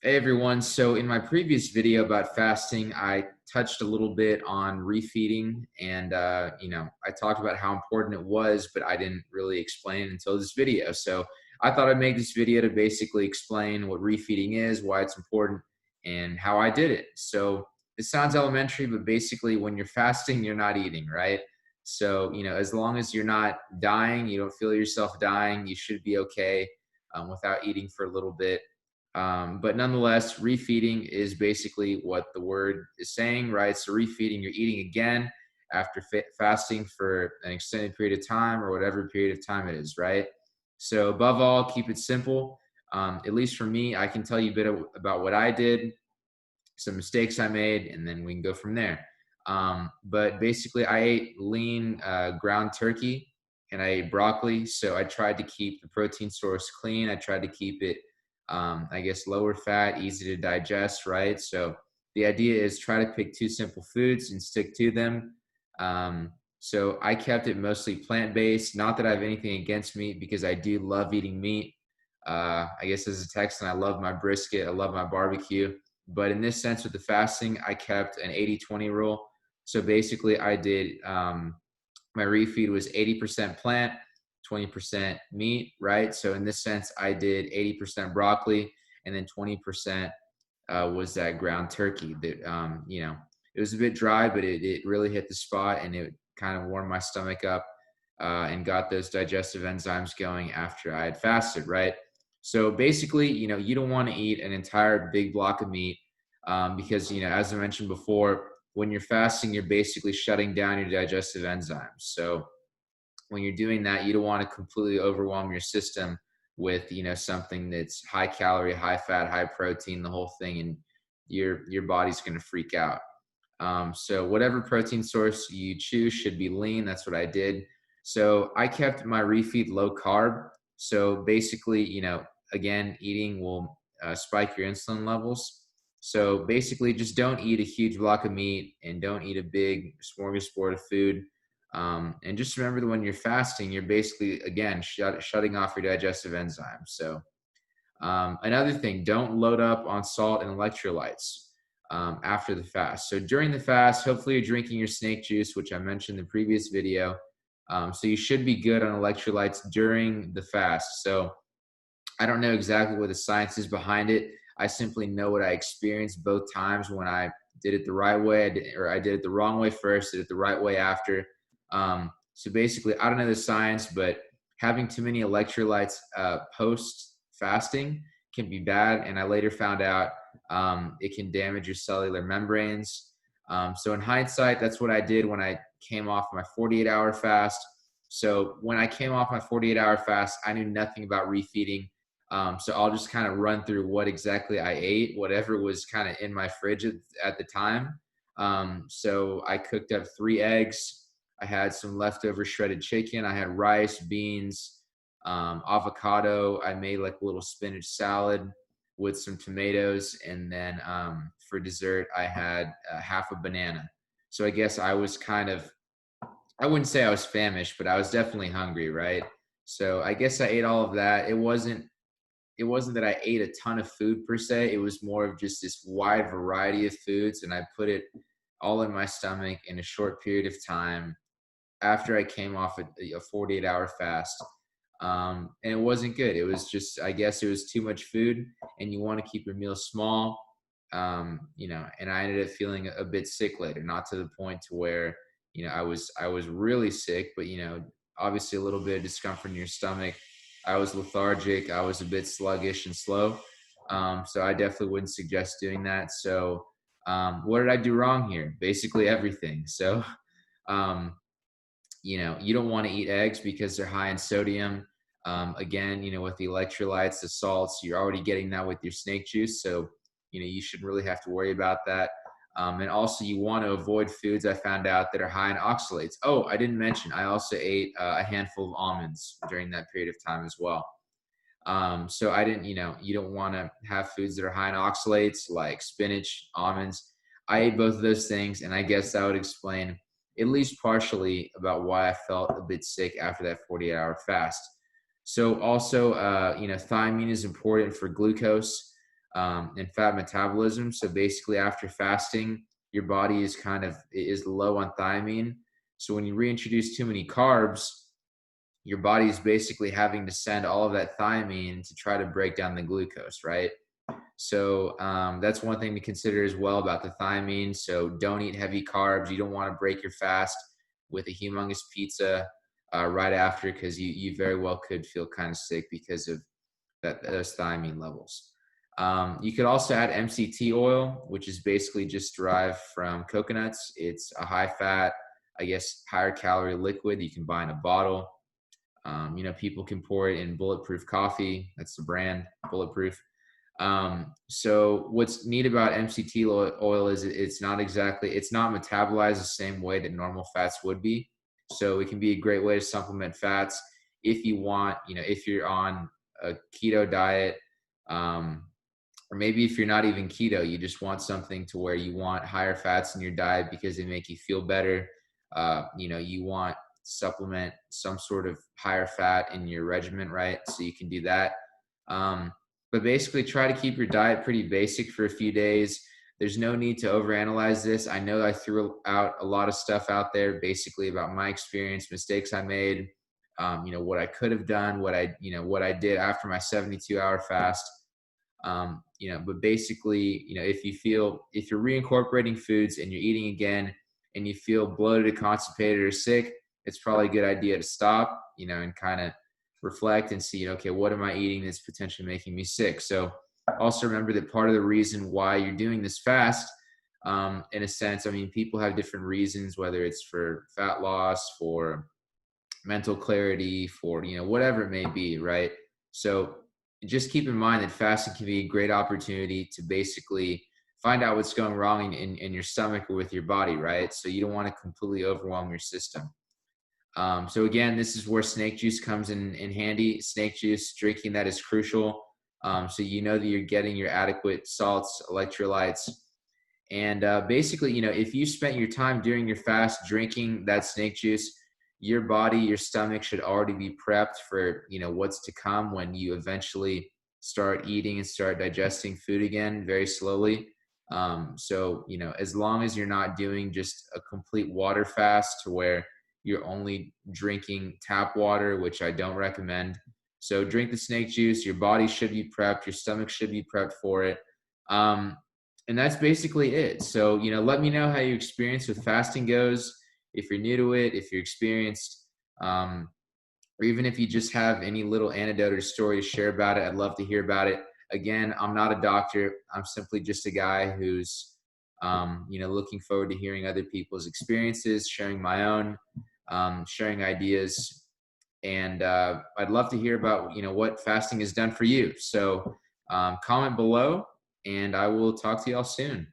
Hey everyone, so in my previous video about fasting, I touched a little bit on refeeding and I talked about how important it was, but I didn't really explain it until this video. So I thought I'd make this video to basically explain what refeeding is, why it's important, and how I did it. So it sounds elementary, but basically when you're fasting, you're not eating, right? So, as long as you're not dying, you don't feel yourself dying, you should be okay without eating for a little bit. But nonetheless, refeeding is basically what the word is saying, right? So refeeding, you're eating again after fasting for an extended period of time or whatever period of time it is, right? So above all, keep it simple. At least for me, I can tell you a bit about what I did, some mistakes I made, and then we can go from there. But basically, I ate lean ground turkey and I ate broccoli. So I tried to keep the protein source clean. I tried to keep it, I guess, lower fat, easy to digest, right? So the idea is try to pick two simple foods and stick to them. So I kept it mostly plant-based. Not that I have anything against meat because I do love eating meat. I guess as a Texan, I love my brisket. I love my barbecue. But in this sense, with the fasting, I kept an 80-20 rule. So basically, I did my refeed was 80% plant, 20% meat, right? So in this sense, I did 80% broccoli, and then 20% was that ground turkey. That it was a bit dry, but it really hit the spot, and it kind of warmed my stomach up and got those digestive enzymes going after I had fasted, right? So basically, you don't want to eat an entire big block of meat because, as I mentioned before, when you're fasting, you're basically shutting down your digestive enzymes. So when you're doing that, you don't want to completely overwhelm your system with, something that's high calorie, high fat, high protein, the whole thing, and your body's going to freak out. So whatever protein source you choose should be lean. That's what I did. So I kept my refeed low carb. So basically, again, eating will spike your insulin levels. So basically, just don't eat a huge block of meat and don't eat a big smorgasbord of food. And just remember that when you're fasting, you're basically, again, shutting off your digestive enzymes. So another thing, don't load up on salt and electrolytes after the fast. So during the fast, hopefully you're drinking your snake juice, which I mentioned in the previous video. So you should be good on electrolytes during the fast. So I don't know exactly what the science is behind it. I simply know what I experienced both times when I did it the right way, I did it the wrong way first, did it the right way after. So basically, I don't know the science, but having too many electrolytes post fasting can be bad. And I later found out it can damage your cellular membranes. So in hindsight, that's what I did when I came off my 48-hour fast. So when I came off my 48-hour fast, I knew nothing about refeeding. So I'll just kind of run through what exactly I ate, whatever was kind of in my fridge at the time. So I cooked up 3 eggs. I had some leftover shredded chicken. I had rice, beans, avocado. I made like a little spinach salad with some tomatoes. And then for dessert, I had half a banana. So I guess I was I wouldn't say I was famished, but I was definitely hungry, right? So I guess I ate all of that. It wasn't that I ate a ton of food per se. It was more of just this wide variety of foods, and I put it all in my stomach in a short period of time after I came off a 48-hour fast. And it wasn't good. It was just, I guess it was too much food, and you want to keep your meals small. And I ended up feeling a bit sick later, not to the point to where, I was really sick, but, obviously a little bit of discomfort in your stomach. I was lethargic. I was a bit sluggish and slow. So I definitely wouldn't suggest doing that. So what did I do wrong here? Basically everything. So, you don't want to eat eggs because they're high in sodium. Again, with the electrolytes, the salts, you're already getting that with your snake juice. So, you shouldn't really have to worry about that. And also you want to avoid foods I found out that are high in oxalates. Oh, I didn't mention, I also ate a handful of almonds during that period of time as well. So I didn't, you don't want to have foods that are high in oxalates like spinach, almonds. I ate both of those things, and I guess that would explain at least partially about why I felt a bit sick after that 48-hour fast. So also, thiamine is important for glucose. and fat metabolism. So basically after fasting, your body is low on thiamine. So when you reintroduce too many carbs, your body is basically having to send all of that thiamine to try to break down the glucose, right? So that's one thing to consider as well about the thiamine. So don't eat heavy carbs. You don't want to break your fast with a humongous pizza right after, because you very well could feel kind of sick because of those thiamine levels. You could also add MCT oil, which is basically just derived from coconuts. It's a high fat, I guess, higher calorie liquid you can buy in a bottle. People can pour it in Bulletproof coffee. That's the brand, Bulletproof. So what's neat about MCT oil is it's not metabolized the same way that normal fats would be. So it can be a great way to supplement fats if you want, if you're on a keto diet, or maybe if you're not even keto, you just want something to where you want higher fats in your diet because they make you feel better. You want to supplement some sort of higher fat in your regimen, right? So you can do that. But basically try to keep your diet pretty basic for a few days. There's no need to overanalyze this. I know I threw out a lot of stuff out there basically about my experience, mistakes I made, what I could have done, what I did after my 72-hour fast. But basically, if you're reincorporating foods and you're eating again and you feel bloated, constipated, or sick, it's probably a good idea to stop, and kind of reflect and see, okay, what am I eating that's potentially making me sick? So also remember that part of the reason why you're doing this fast, in a sense, I mean, people have different reasons, whether it's for fat loss, for mental clarity, for, whatever it may be, right? So just keep in mind that fasting can be a great opportunity to basically find out what's going wrong in your stomach or with your body, right? So you don't want to completely overwhelm your system. So again, this is where snake juice comes in handy. Snake juice, drinking that is crucial. So you know that you're getting your adequate salts, electrolytes. And basically, if you spent your time during your fast drinking that snake juice, your body, your stomach should already be prepped for, what's to come when you eventually start eating and start digesting food again very slowly. So, as long as you're not doing just a complete water fast to where you're only drinking tap water, which I don't recommend. So drink the snake juice. Your body should be prepped. Your stomach should be prepped for it. And that's basically it. So, let me know how your experience with fasting goes. If you're new to it, if you're experienced, or even if you just have any little anecdote or story to share about it, I'd love to hear about it. Again, I'm not a doctor. I'm simply just a guy who's, looking forward to hearing other people's experiences, sharing my own, sharing ideas. And I'd love to hear about, what fasting has done for you. So comment below, and I will talk to y'all soon.